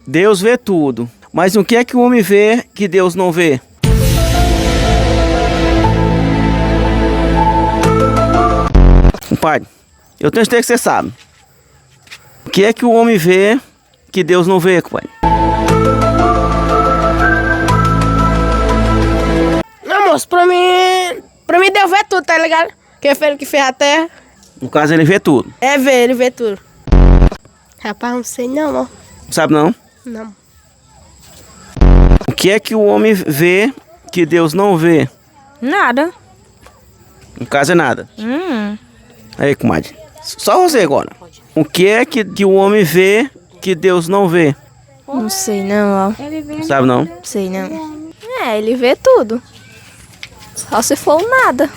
Deus vê tudo. Mas o que é que o homem vê que Deus não vê? Compadre, eu tenho certeza que você sabe. O que é que o homem vê que Deus não vê, compadre? Não, moço, pra mim Deus vê tudo, tá ligado? Quem foi ele que fez a terra? No caso, ele vê tudo. É ver, ele vê tudo. Rapaz, não sei não, ó. Sabe não? Não. O que é que o homem vê que Deus não vê? Nada. No caso é nada. Aí, comadre. Só você agora. O que é que o homem vê que Deus não vê? Não sei não, ó. Sabe não? Não sei não. É, ele vê tudo. Só se for o nada.